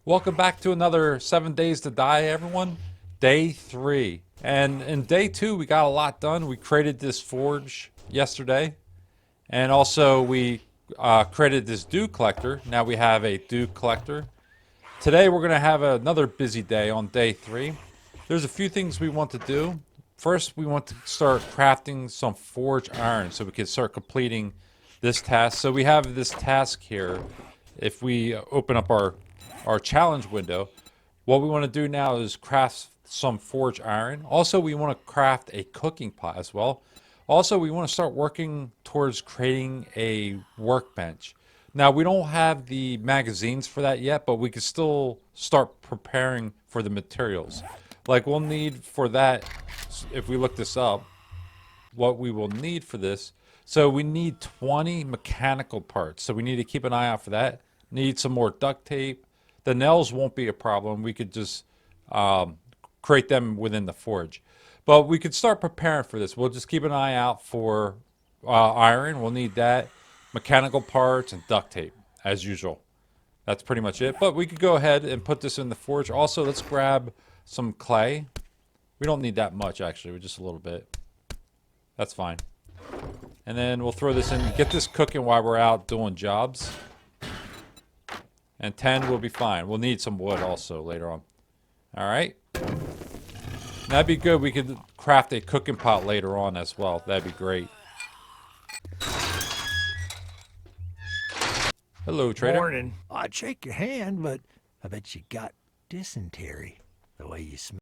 Welcome back to another 7 Days to Die, everyone. Day 3. And in day 2, we got a lot done. We created this forge yesterday. And also, we created this dew collector. Now we have a dew collector. Today, we're going to have another busy day on day 3. There's a few things we want to do. First, we want to start crafting some forge iron so we can start completing this task. So we have this task here. If we open up our challenge window, what we want to do now is craft some forge iron. Also, we want to craft a cooking pot as well. Also, we want to start working towards creating a workbench. Now, we don't have the magazines for that yet, but we can still start preparing for the materials. Like, we'll need for that, if we look this up, what we will need for this. So we need 20 mechanical parts. So we need to keep an eye out for that. Need some more duct tape. The nails won't be a problem. We could just create them within the forge. But we could start preparing for this. We'll just keep an eye out for iron. We'll need that. Mechanical parts and duct tape, as usual. That's pretty much it. But we could go ahead and put this in the forge. Also, let's grab some clay. We don't need that much, actually. Just a little bit. That's fine. And then we'll throw this in. Get this cooking while we're out doing jobs. And 10 will be fine. We'll need some wood also later on. Alright. That'd be good. We could craft a cooking pot later on as well. That'd be great. Hello, trader. Morning. I'd shake your hand, but I bet you got dysentery the way you smell.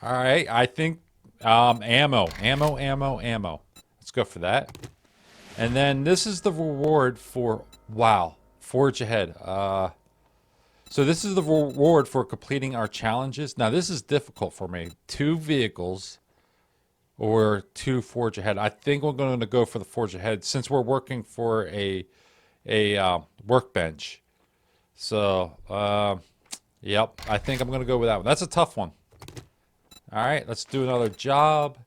Alright, I think ammo. Let's go for that. And then this is the reward for, wow, forge ahead. So this is the reward for completing our challenges. Now this is difficult for me. 2 vehicles or 2 forge ahead. I think we're going to go for the forge ahead since we're working for a workbench. So, yep, I think I'm going to go with that one. That's a tough one. All right, let's do another job.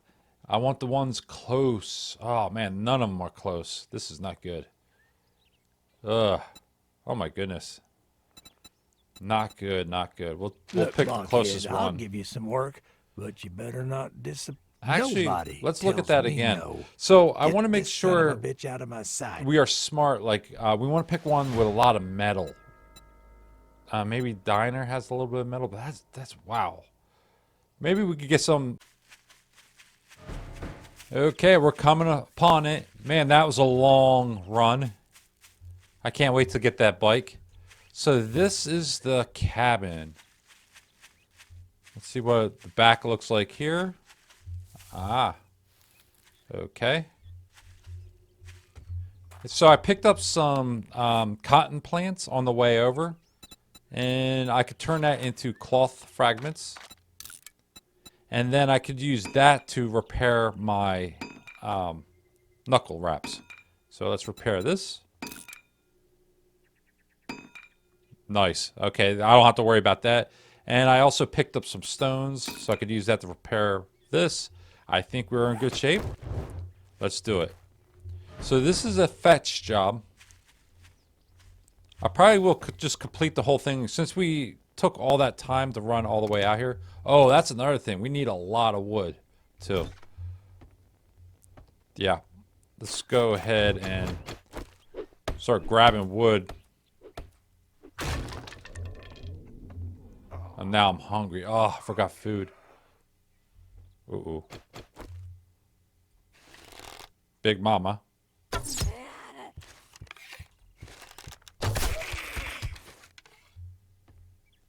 I want the ones close. Oh, man, none of them are close. This is not good. Ugh. Oh, my goodness. Not good, not good. We'll pick the closest kid, one. I'll give you some work, but you better not disappoint. Actually, Nobody let's look at tells that me again. no. So I Get want to make this son of a sure bitch out of my sight. we are smart. Like, we want to pick one with a lot of metal. Maybe Diner has a little bit of metal, but that's wow. Maybe we could get some. Okay, we're coming upon it. Man, that was a long run. I can't wait to get that bike. So this is the cabin. Let's see what the back looks like here. Ah. Okay. So I picked up some cotton plants on the way over. And I could turn that into cloth fragments. And then I could use that to repair my knuckle wraps. So let's repair this. Nice. Okay, I don't have to worry about that. And I also picked up some stones, so I could use that to repair this. I think we're in good shape. Let's do it. So this is a fetch job. I probably will just complete the whole thing since we took all that time to run all the way out here. Oh, that's another thing. We need a lot of wood, too. Yeah. Let's go ahead and start grabbing wood. And now I'm hungry. Oh, I forgot food. Ooh. Big Mama.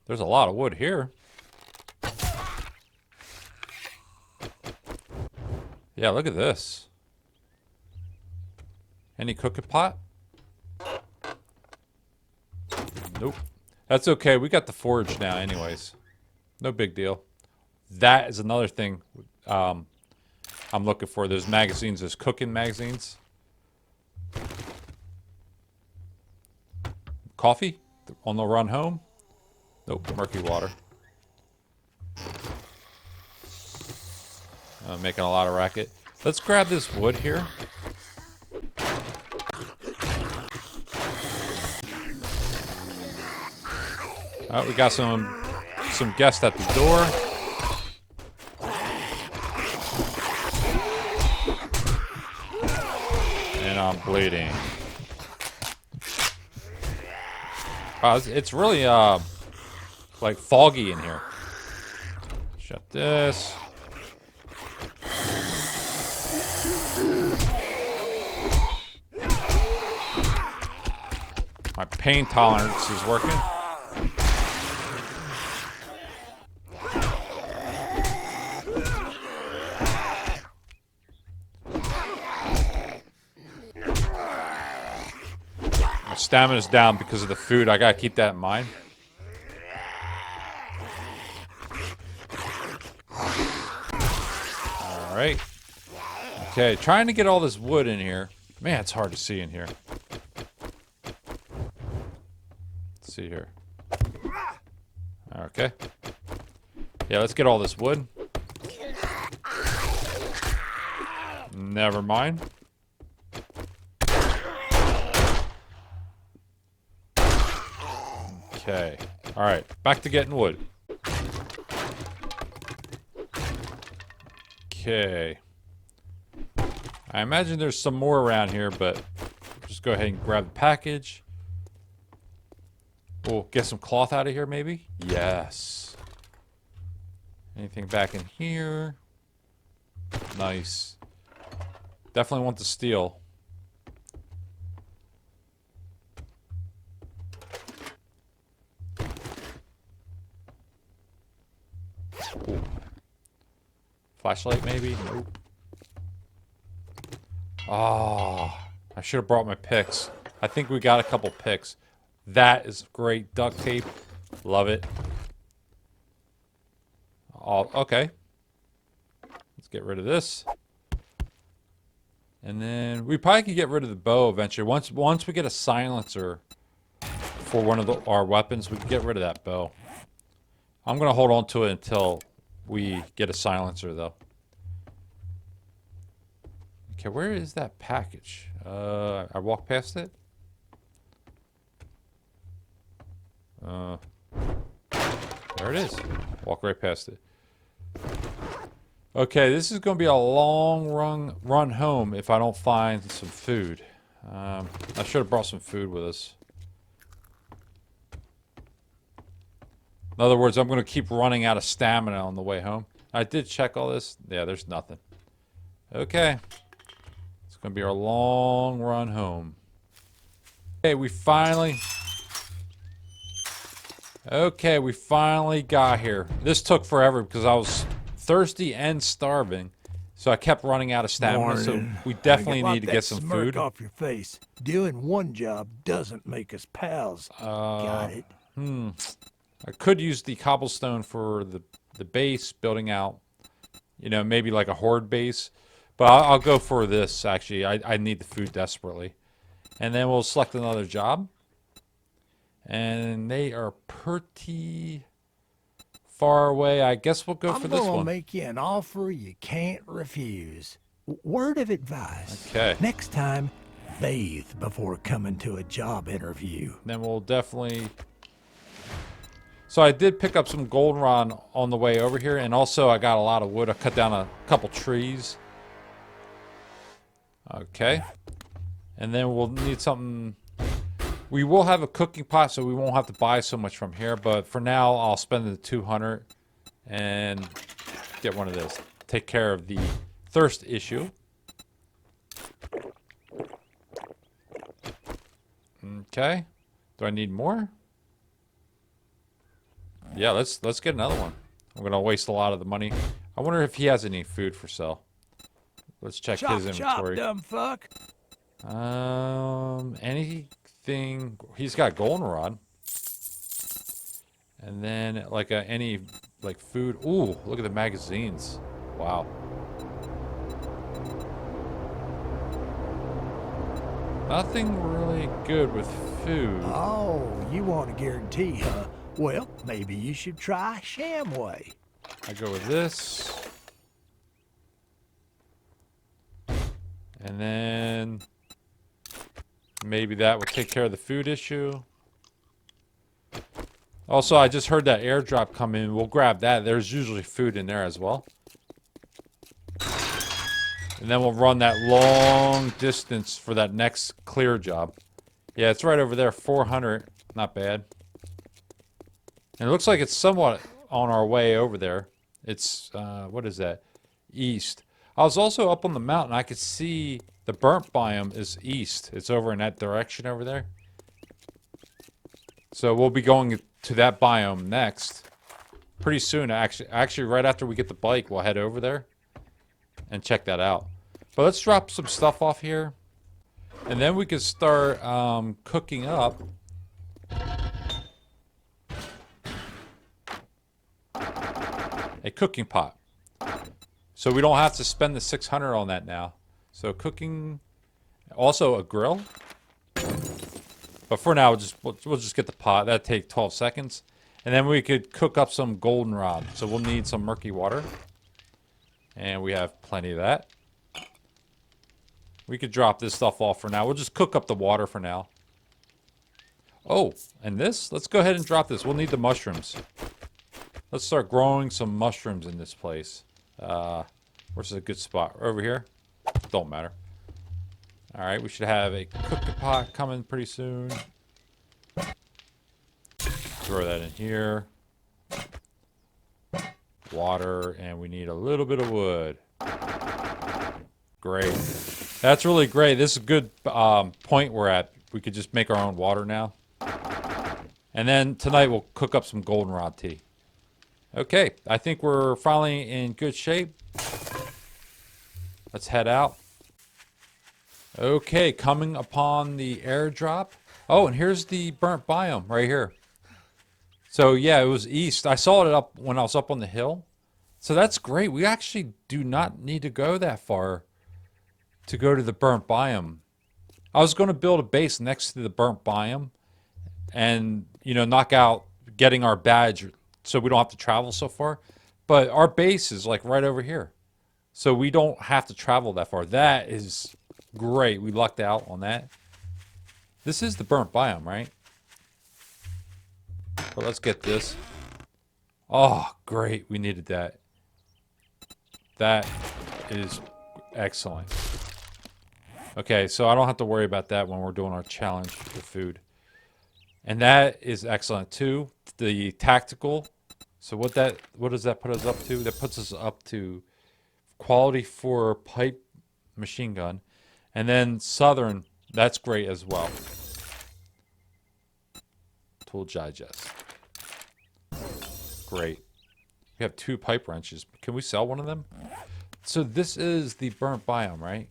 There's a lot of wood here. Yeah, look at this. Any cooking pot? Nope. That's okay. We got the forge now anyways. No big deal. That is another thing I'm looking for. Those magazines, those cooking magazines. Coffee? On the run home? Nope, murky water. Making a lot of racket. Let's grab this wood here. Oh, we got some guests at the door. And I'm bleeding. It's really like foggy in here. Shut this. My pain tolerance is working. My stamina's down because of the food. I gotta keep that in mind. Alright. Okay, trying to get all this wood in here. Man, it's hard to see in here. Let's see here. Okay. Yeah, let's get all this wood. Never mind. Okay. Alright, back to getting wood. Okay. I imagine there's some more around here, but just go ahead and grab the package. We'll get some cloth out of here, maybe? Yes. Anything back in here? Nice. Definitely want the steel. Ooh. Flashlight, maybe? Nope. Oh, I should have brought my picks. I think we got a couple picks. That is great duct tape. Love it. Oh, okay. Let's get rid of this. And then we probably could get rid of the bow eventually. Once we get a silencer for one of our weapons, we can get rid of that bow. I'm going to hold on to it until we get a silencer, though. Okay, where is that package? I walked past it? There it is. Walk right past it. Okay, this is going to be a long run home if I don't find some food. I should have brought some food with us. In other words, I'm going to keep running out of stamina on the way home. I did check all this. Yeah, there's nothing. Okay. It's going to be our long run home. Okay, we finally got here. This took forever because I was thirsty and starving. So I kept running out of stamina. So we definitely need to get some food. Off your face. Doing one job doesn't make us pals. Got it. I could use the cobblestone for the base, building out, you know, maybe like a horde base. But I'll go for this, actually. I need the food desperately. And then we'll select another job. And they are pretty far away. I guess we'll go for this one. I'm gonna make you an offer you can't refuse. Word of advice. Okay. Next time, bathe before coming to a job interview. Then we'll definitely... So I did pick up some goldenrod on the way over here, and also I got a lot of wood. I cut down a couple trees. Okay. And then we'll need something... We will have a cooking pot, so we won't have to buy so much from here. But for now, I'll spend the 200 and get one of those. Take care of the thirst issue. Okay. Do I need more? Yeah, let's get another one. I'm gonna waste a lot of the money. I wonder if he has any food for sale. Let's check his inventory. Chop, dumb fuck. Anything? He's got goldenrod. And then like any like food. Ooh, look at the magazines. Wow. Nothing really good with food. Oh, you want a guarantee, huh? Well, maybe you should try Shamway. I go with this. And then maybe that will take care of the food issue. Also, I just heard that airdrop come in. We'll grab that. There's usually food in there as well. And then we'll run that long distance for that next clear job. Yeah, it's right over there, 400. Not bad. And it looks like it's somewhat on our way over there. It's, what is that? East. I was also up on the mountain. I could see the burnt biome is east. It's over in that direction over there. So we'll be going to that biome next. Pretty soon, actually right after we get the bike, we'll head over there and check that out. But let's drop some stuff off here. And then we can start cooking up. A cooking pot. So we don't have to spend the 600 on that now. So cooking, also a grill. But for now, we'll just get the pot. That'll take 12 seconds. And then we could cook up some goldenrod. So we'll need some murky water. And we have plenty of that. We could drop this stuff off for now. We'll just cook up the water for now. Oh, and this? Let's go ahead and drop this. We'll need the mushrooms. Let's start growing some mushrooms in this place. Where's a good spot? Over here? Don't matter. Alright, we should have a cooking pot coming pretty soon. Throw that in here. Water, and we need a little bit of wood. Great. That's really great. This is a good point we're at. We could just make our own water now. And then tonight we'll cook up some goldenrod tea. Okay, I think we're finally in good shape. Let's head out. Okay, coming upon the airdrop. Oh, and here's the burnt biome right here. So yeah, it was east. I saw it up when I was up on the hill. So that's great. We actually do not need to go that far to go to the burnt biome. I was going to build a base next to the burnt biome and, you know, knock out getting our badge so we don't have to travel so far. But our base is like right over here. So we don't have to travel that far. That is great. We lucked out on that. This is the burnt biome, right? But let's get this. Oh, great. We needed that. That is excellent. Okay, so I don't have to worry about that when we're doing our challenge for food. And that is excellent too. The tactical. So what does that put us up to? That puts us up to quality 4 pipe machine gun. And then southern, that's great as well. Tool digest. Great. We have 2 pipe wrenches. Can we sell one of them? So this is the burnt biome, right?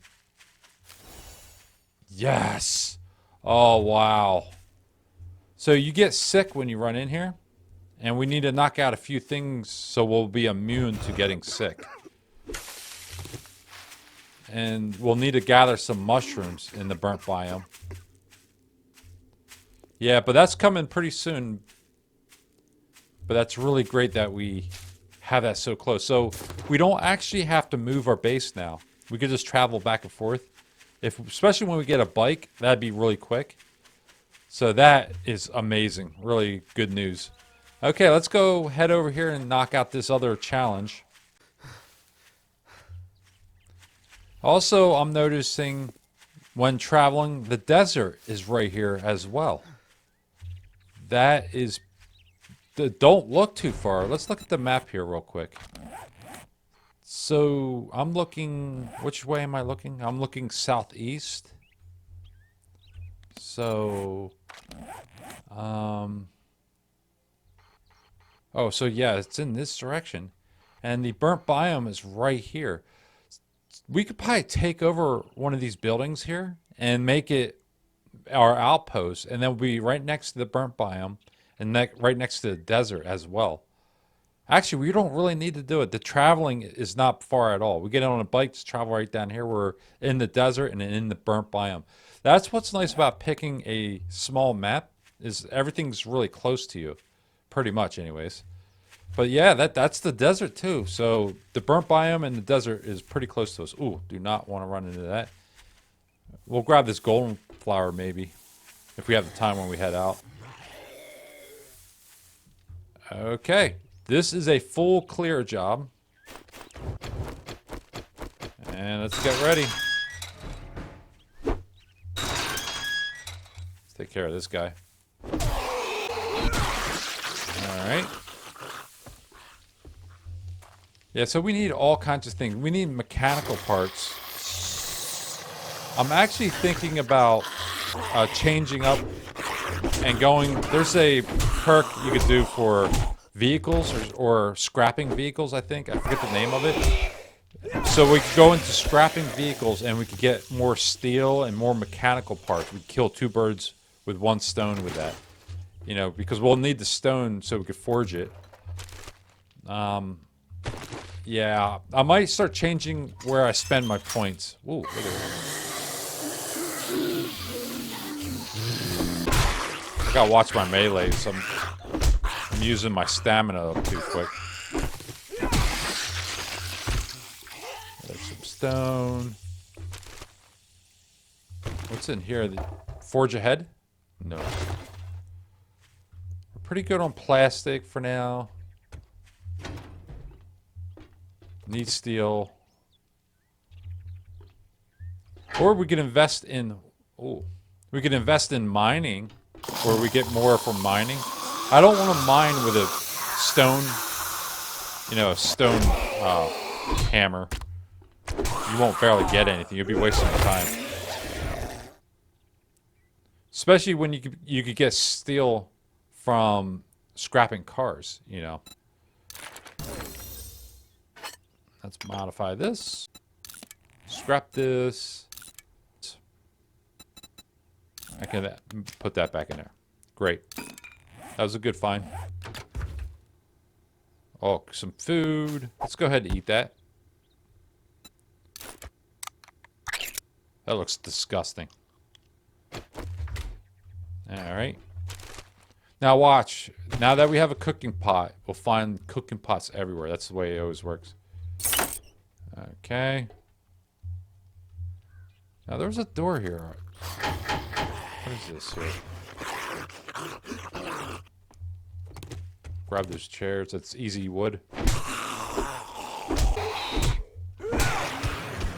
Yes. Oh, wow. So you get sick when you run in here. And we need to knock out a few things so we'll be immune to getting sick. And we'll need to gather some mushrooms in the burnt biome. Yeah, but that's coming pretty soon. But that's really great that we have that so close. So we don't actually have to move our base now. We could just travel back and forth. Especially when we get a bike, that'd be really quick. So that is amazing. Really good news. Okay, let's go head over here and knock out this other challenge. Also, I'm noticing when traveling, the desert is right here as well. That is... Don't look too far. Let's look at the map here real quick. So, I'm looking... Which way am I looking? I'm looking southeast. So... Oh, so yeah, it's in this direction. And the burnt biome is right here. We could probably take over one of these buildings here and make it our outpost. And then we'll be right next to the burnt biome and right next to the desert as well. Actually, we don't really need to do it. The traveling is not far at all. We get on a bike, just travel right down here. We're in the desert and in the burnt biome. That's what's nice about picking a small map is everything's really close to you. Pretty much anyways. But yeah, that's the desert too. So the burnt biome and the desert is pretty close to us. Ooh, do not want to run into that. We'll grab this golden flower maybe. If we have the time when we head out. Okay, this is a full clear job. And let's get ready. Let's take care of this guy. Alright. Yeah, so we need all kinds of things. We need mechanical parts. I'm actually thinking about changing up and going. There's a perk you could do for vehicles or scrapping vehicles, I think. I forget the name of it. So we could go into scrapping vehicles and we could get more steel and more mechanical parts. We'd kill two birds with one stone with that. You know, because we'll need the stone so we could forge it. Yeah, I might start changing where I spend my points. Ooh, look at that. I gotta watch my melees. I'm using my stamina up too quick. There's some stone. What's in here? Forge ahead? No. We're pretty good on plastic for now. Need steel. Or we could invest in... Oh. We could invest in mining, where we get more from mining. I don't want to mine with a stone... You know, a stone hammer. You won't barely get anything. You'll be wasting your time. Especially when you could get steel from scrapping cars, you know. Let's modify this. Scrap this. I can put that back in there. Great. That was a good find. Oh, some food. Let's go ahead and eat that. That looks disgusting. Alright. Now watch. Now that we have a cooking pot, we'll find cooking pots everywhere. That's the way it always works. Okay. Now there's a door here. What is this here? Grab those chairs. That's easy wood.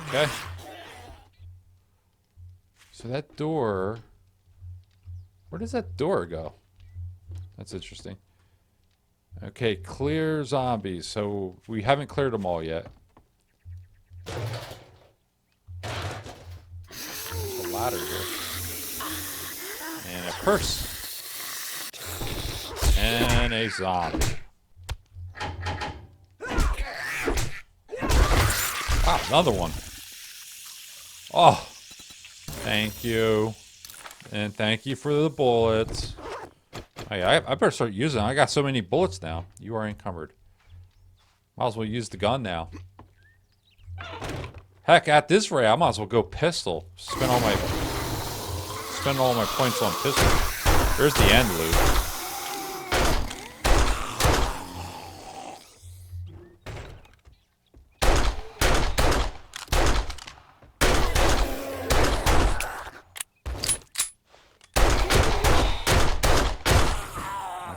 Okay. So that door... Where does that door go? That's interesting. Okay, clear zombies. So we haven't cleared them all yet. There's a ladder here. And a purse. And a zombie. Ah, another one. Oh, thank you. And thank you for the bullets. Hey, I better start using them. I got so many bullets now. You are encumbered. Might as well use the gun now. Heck, at this rate, I might as well go pistol. Spend all my points on pistol. There's the end loot.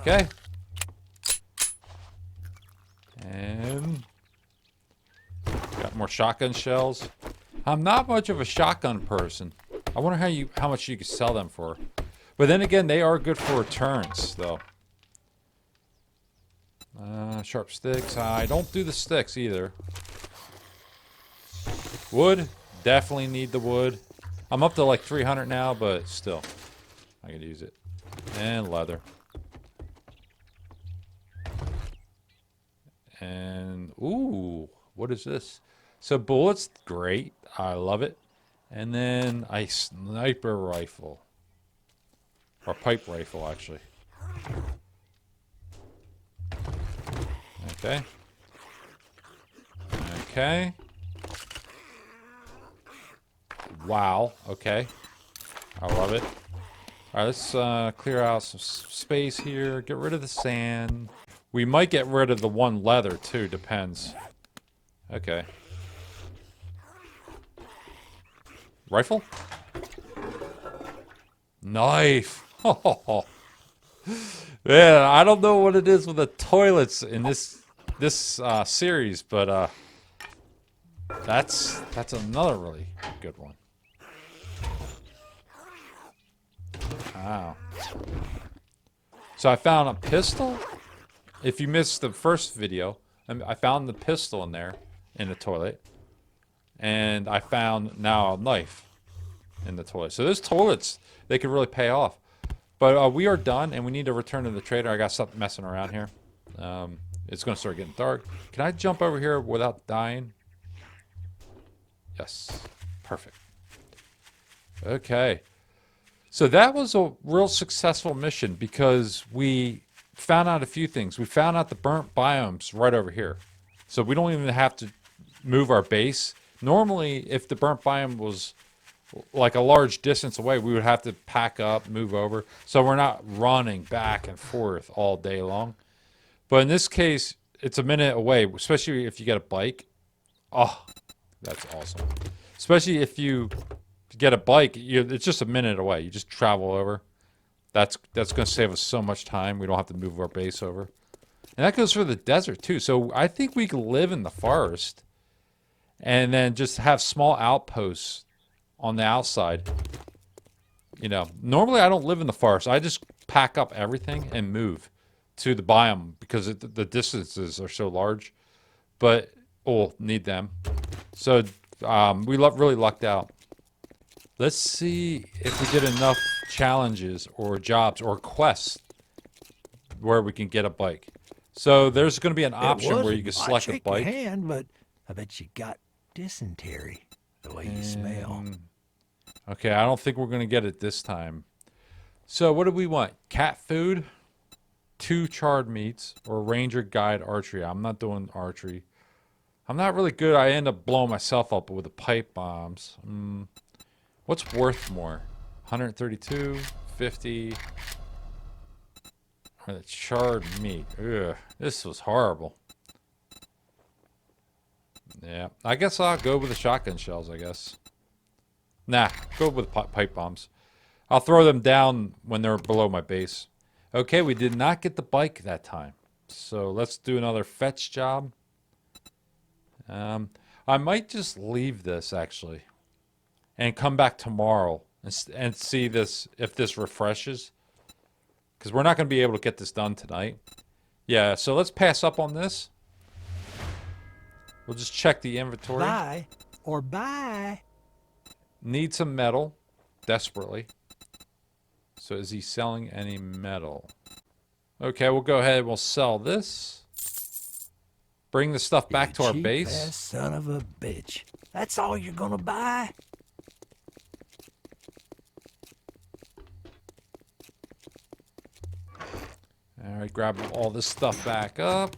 Okay. And got more shotgun shells. I'm not much of a shotgun person. I wonder how much you could sell them for. But then again, they are good for returns, though. Sharp sticks. I don't do the sticks either. Wood. Definitely need the wood. I'm up to like 300 now, but still. I could use it. And leather. And, ooh, what is this? So bullets, great. I love it. And then a sniper rifle. Or pipe rifle, actually. Okay. Okay. Wow, okay. I love it. Alright, let's clear out some space here. Get rid of the sand. We might get rid of the one leather, too. Depends. Okay. Rifle? Knife! Yeah, I don't know what it is with the toilets in this series, but that's another really good one. Wow. So I found a pistol. If you missed the first video, I found the pistol in there in the toilet, and I found now a knife in the toilet. So those toilets, they could really pay off. But we are done, and we need to return to the trader. I got something messing around here. It's going to start getting dark. Can I jump over here without dying? Yes. Perfect. Okay. So that was a real successful mission because we found out a few things. We found out the burnt biomes right over here. So we don't even have to move our base. Normally, if the burnt biome was like a large distance away, we would have to pack up, move over. So we're not running back and forth all day long. But in this case, it's a minute away, especially if you get a bike. Oh, that's awesome. Especially if you get a bike, it's just a minute away. You just travel over. That's going to save us so much time. We don't have to move our base over. And that goes for the desert too. So I think we could live in the forest and then just have small outposts on the outside. You know, normally I don't live in the forest. I just pack up everything and move to the biome because the distances are so large. But we'll need them. So we really lucked out. Let's see if we did enough challenges or jobs or quests where we can get a bike. So there's going to be an option where you can select a bike. Hand, but I bet you got dysentery the way you smell. Okay, I don't think we're going to get it this time. So what do we want? Cat food, 2 charred meats, or ranger guide archery. I'm not doing archery. I'm not really good. I end up blowing myself up with the pipe bombs. What's worth more? 132, 50, or the charred meat. Ugh, this was horrible. Yeah, I guess I'll go with the shotgun shells, I guess. Nah, go with pipe bombs. I'll throw them down when they're below my base. Okay, we did not get the bike that time. So let's do another fetch job. I might just leave this, actually, and come back tomorrow and see this if this refreshes. Because we're not going to be able to get this done tonight. Yeah, so let's pass up on this. We'll just check the inventory. Buy or buy. Need some metal, desperately. So is he selling any metal? Okay, we'll go ahead and we'll sell this. Bring the stuff back to our base. Cheap-ass son of a bitch. That's all you're gonna buy? All right, grab all this stuff back up.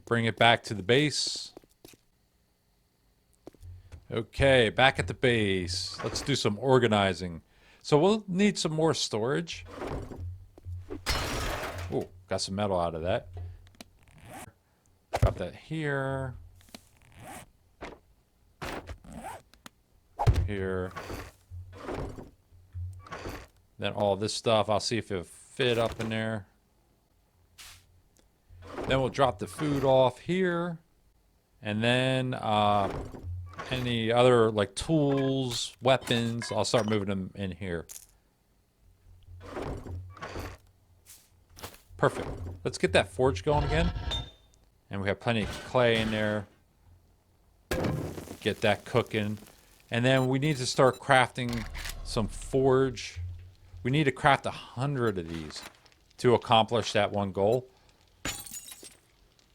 Bring it back to the base. Okay, back at the base. Let's do some organizing. So we'll need some more storage. Oh, got some metal out of that. Drop that here. Here. Then all this stuff, I'll see if it'll fit up in there. Then we'll drop the food off here. And then any other like tools, weapons, I'll start moving them in here. Perfect. Let's get that forge going again. And we have plenty of clay in there. Get that cooking. And then we need to start crafting some forge. We need to craft 100 of these to accomplish that one goal.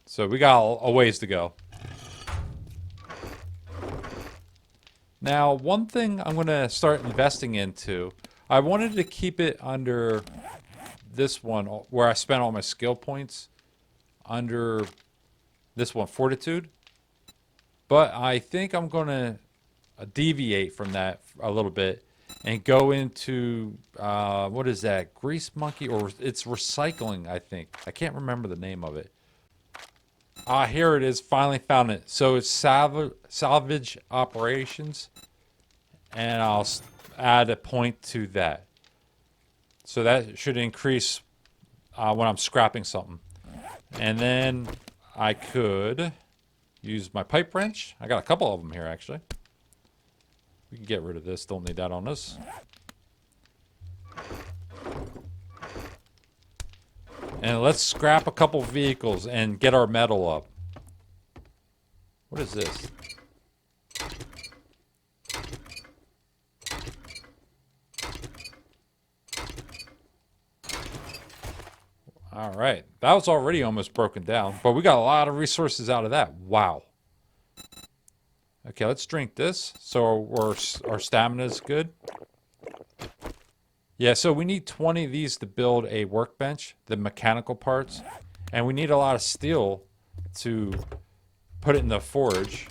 So we got a ways to go. Now, one thing I'm going to start investing into, I wanted to keep it under this one where I spent all my skill points, under this one, fortitude. But I think I'm going to deviate from that a little bit and go into, what is that, grease monkey, or it's recycling, I think. I can't remember the name of it. Ah, here it is. Finally found it. So it's salvage operations, and I'll add a point to that. So that should increase when I'm scrapping something. And then I could use my pipe wrench. I got a couple of them here, actually. We can get rid of this. Don't need that on us. And let's scrap a couple vehicles and get our metal up. What is this? All right. That was already almost broken down, but we got a lot of resources out of that. Wow. Okay, let's drink this so our stamina is good. Yeah, so we need 20 of these to build a workbench, the mechanical parts. And we need a lot of steel to put it in the forge.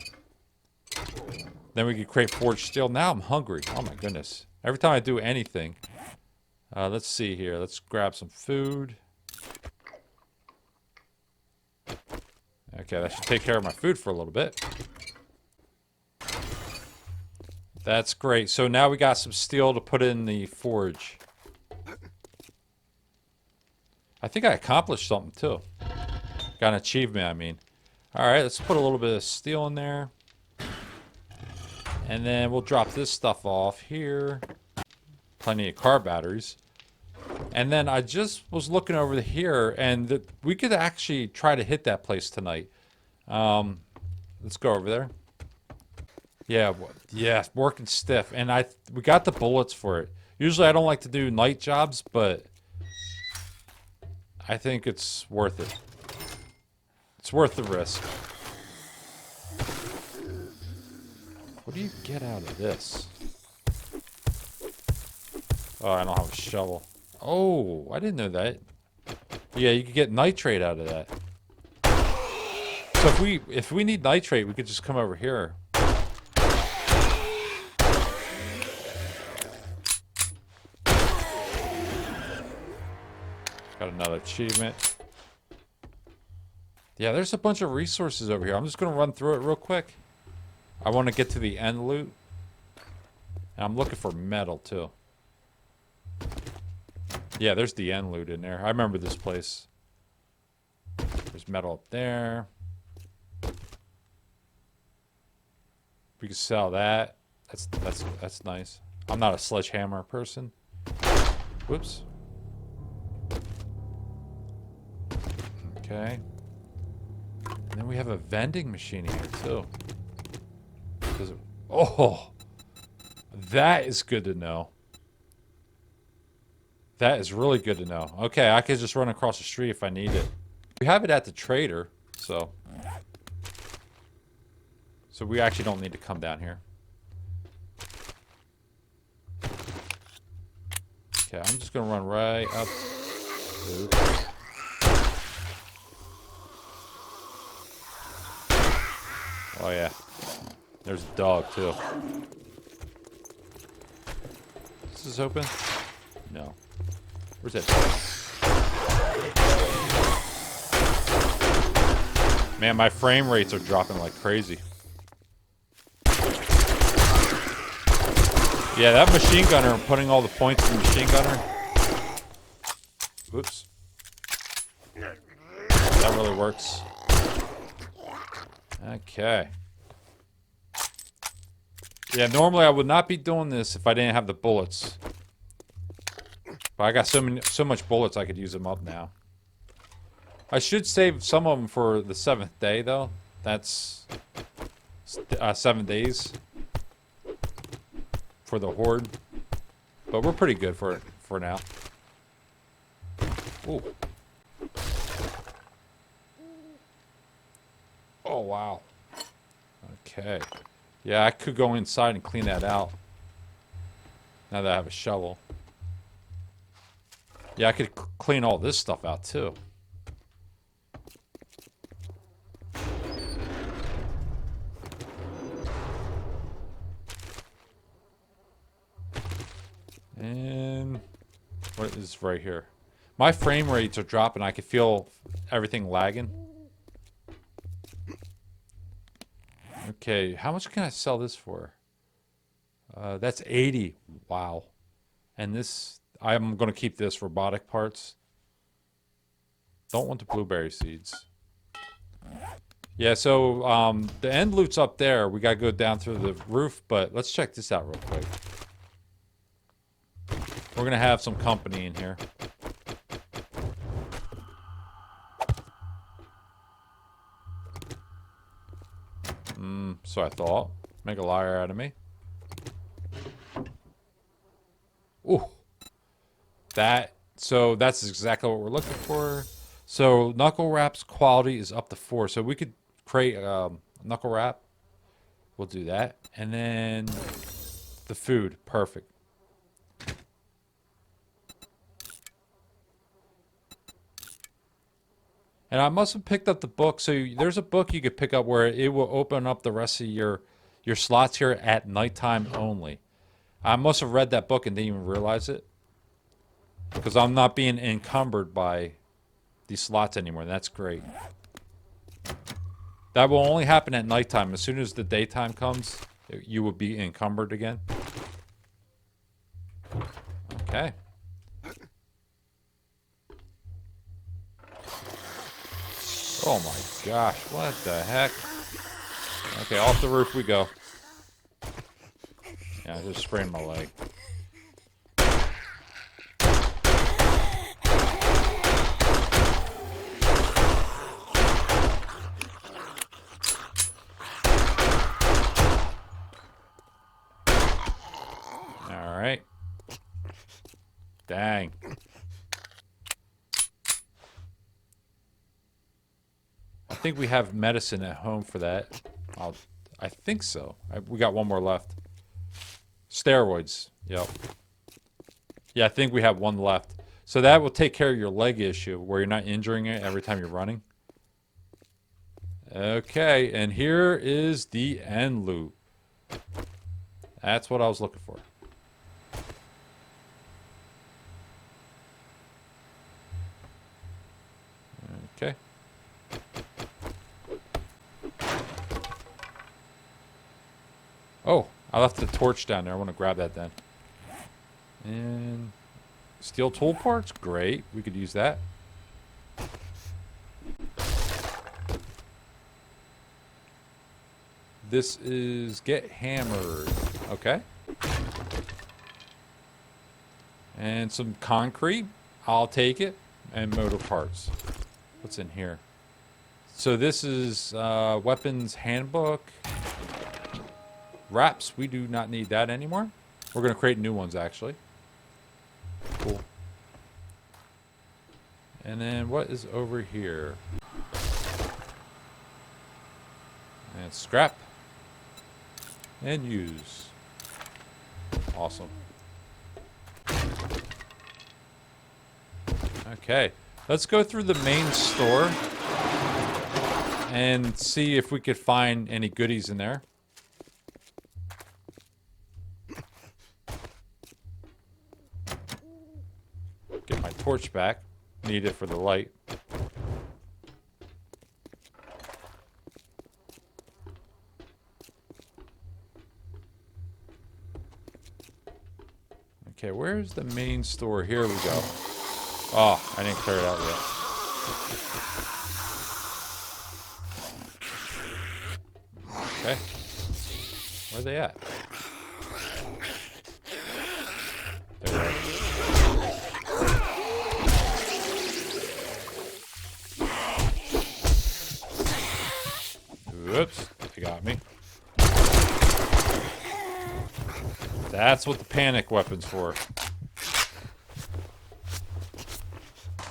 Then we can create forged steel. Now I'm hungry. Oh my goodness. Every time I do anything. Let's see here. Let's grab some food. Okay, that should take care of my food for a little bit. That's great. So now we got some steel to put in the forge. I think I accomplished something too. Got an achievement, I mean. Alright, let's put a little bit of steel in there. And then we'll drop this stuff off here. Plenty of car batteries. And then I just was looking over here, and we could actually try to hit that place tonight. Let's go over there. Yeah, working stiff. And we got the bullets for it. Usually I don't like to do night jobs, but I think it's worth it. It's worth the risk. What do you get out of this? Oh, I don't have a shovel. Oh, I didn't know that. Yeah, you could get nitrate out of that. So if we need nitrate, we could just come over here. Got another achievement. Yeah, there's a bunch of resources over here. I'm just going to run through it real quick. I want to get to the end loot. And I'm looking for metal, too. Yeah, there's the end loot in there. I remember this place. There's metal up there. We can sell that. That's nice. I'm not a sledgehammer person. Whoops. Okay. And then we have a vending machine here, too. Oh! That is good to know. That is really good to know. Okay, I could just run across the street if I need it. We have it at the trader, so... So we actually don't need to come down here. Okay, I'm just gonna run right up. Oops. Oh yeah. There's a dog too. Is this open? No. Where's that dog? Man, my frame rates are dropping like crazy. Yeah, that machine gunner, putting all the points in the machine gunner. Oops. That really works. Okay. Yeah, normally I would not be doing this if I didn't have the bullets. But I got so much bullets I could use them up now. I should save some of them for the 7th day though. That's 7 days for the horde. But we're pretty good for now. Ooh. Oh wow. Okay. Yeah, I could go inside and clean that out. Now that I have a shovel. Yeah, I could clean all this stuff out too. And what is right here? My frame rates are dropping. I can feel everything lagging. Okay, how much can I sell this for? That's 80. Wow. And this, I'm going to keep this robotic parts. Don't want the blueberry seeds. Yeah, so the end loot's up there. We got to go down through the roof, but let's check this out real quick. We're going to have some company in here. So I thought. Make a liar out of me. Ooh. So that's exactly what we're looking for. So knuckle wrap's quality is up to 4. So we could create knuckle wrap. We'll do that. And then the food. Perfect. And I must have picked up the book. So there's a book you could pick up where it will open up the rest of your slots here at nighttime only. I must have read that book and didn't even realize it. Because I'm not being encumbered by these slots anymore. That's great. That will only happen at nighttime. As soon as the daytime comes, you will be encumbered again. Okay. Oh my gosh, what the heck? Okay, off the roof we go. Yeah, I just sprained my leg. Alright. Dang. I think we have medicine at home for that. I think so. We got one more left. Steroids. Yep. Yeah, I think we have one left. So that will take care of your leg issue where you're not injuring it every time you're running. Okay, and here is the end loop. That's what I was looking for. Okay. Oh, I left the torch down there. I want to grab that then. And steel tool parts? Great. We could use that. This is get hammered. Okay. And some concrete. I'll take it. And motor parts. What's in here? So this is weapons handbook. Wraps. We do not need that anymore. We're going to create new ones, actually. Cool. And then what is over here? And scrap. And use. Awesome. Okay. Let's go through the main store and see if we could find any goodies in there. Get my torch back. Need it for the light. Okay, where's the main store? Here we go. Oh, I didn't clear it out yet. Okay. Where are they at? There they are. Whoops, they got me. That's what the panic weapon's for.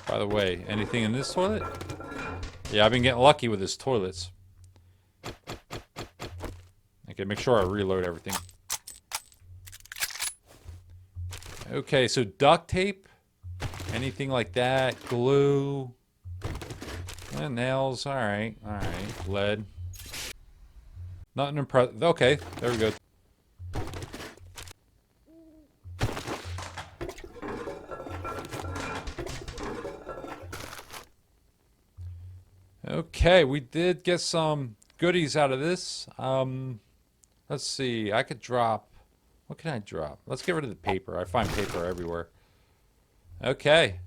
By the way, anything in this toilet? Yeah, I've been getting lucky with this toilets. Okay, make sure I reload everything. Okay, so duct tape, anything like that, glue, and nails. All right, lead. Nothing impressive. Okay, there we go. Okay, we did get some goodies out of this. Let's see. I could drop. What can I drop? Let's get rid of the paper. I find paper everywhere. Okay.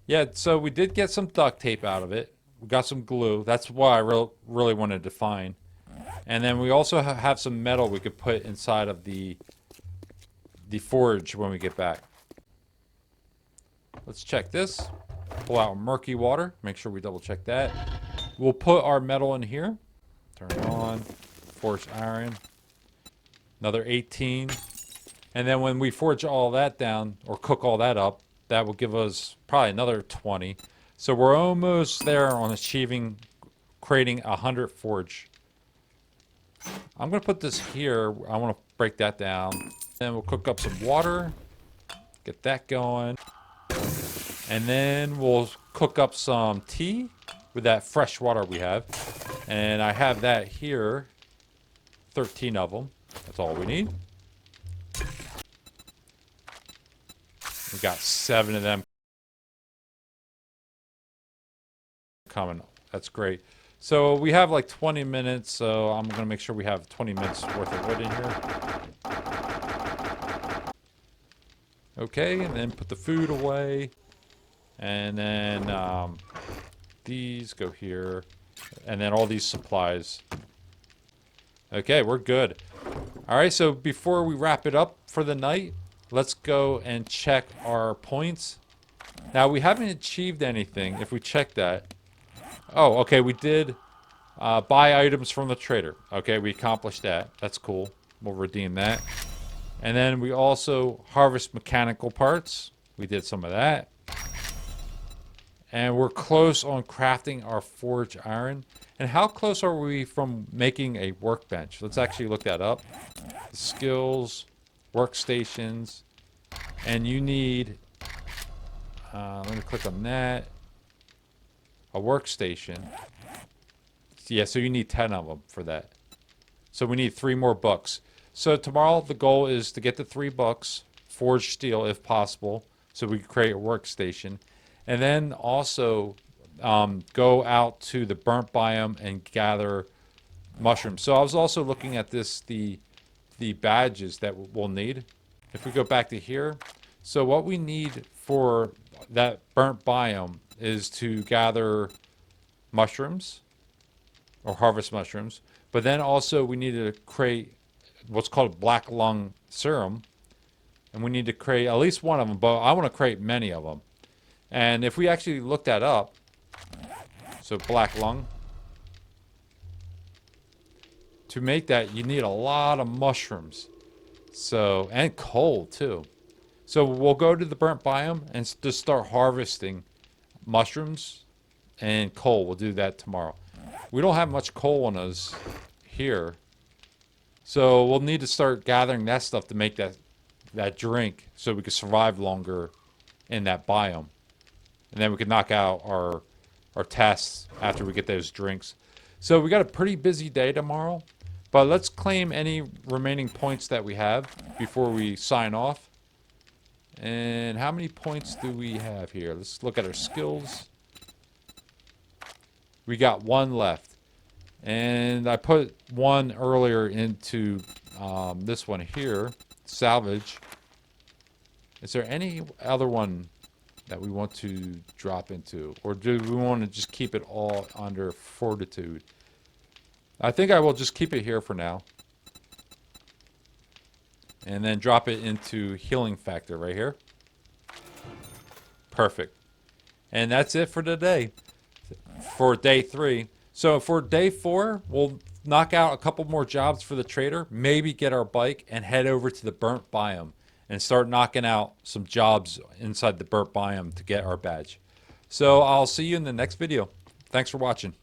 Yeah, so we did get some duct tape out of it. We got some glue. That's what I really wanted to find. And then we also have some metal we could put inside of the forge when we get back. Let's check this. Pull out murky water. Make sure we double check that. We'll put our metal in here. Turn it on. Forged iron. Another 18. And then when we forge all that down, or cook all that up, that will give us probably another 20. So we're almost there on achieving creating 100 forge. I'm going to put this here. I want to break that down. Then we'll cook up some water. Get that going. And then we'll cook up some tea with that fresh water we have. And I have that here. 13 of them. That's all we need. We got 7 of them coming. That's great. So we have like 20 minutes, so I'm going to make sure we have 20 minutes worth of wood in here. Okay, and then put the food away. And then these go here. And then all these supplies. Okay, we're good. All right, so before we wrap it up for the night, let's go and check our points. Now, we haven't achieved anything if we check that. Oh, okay, we did buy items from the trader. Okay, we accomplished that. That's cool. We'll redeem that. And then we also harvest mechanical parts. We did some of that. And we're close on crafting our forged iron. And how close are we from making a workbench? Let's actually look that up. Skills, workstations, and you need, let me click on that, a workstation. Yeah, so you need 10 of them for that. So we need 3 more books. So tomorrow the goal is to get the 3 books, forged steel if possible, so we can create a workstation. And then also go out to the burnt biome and gather mushrooms. So I was also looking at this, the badges that we'll need. If we go back to here, so what we need for that burnt biome is to gather mushrooms or harvest mushrooms, but then also we need to create what's called black lung serum, and we need to create at least one of them, but I want to create many of them. And if we actually look that up, so black lung, to make that you need a lot of mushrooms, so, and coal too. So we'll go to the burnt biome and just start harvesting mushrooms and coal. We'll do that tomorrow. We don't have much coal on us here, so we'll need to start gathering that stuff to make that drink so we can survive longer in that biome. And then we can knock out our tasks after we get those drinks. So we got a pretty busy day tomorrow, but let's claim any remaining points that we have before we sign off. And how many points do we have here? Let's look at our skills. We got 1 left. And I put 1 earlier into this one here, salvage. Is there any other one that we want to drop into? Or do we want to just keep it all under fortitude? I think I will just keep it here for now. And then drop it into healing factor right here. Perfect. And that's it for today. For day 3. So for day 4, we'll knock out a couple more jobs for the trader. Maybe get our bike and head over to the burnt biome and start knocking out some jobs inside the burnt biome to get our badge. So I'll see you in the next video. Thanks for watching.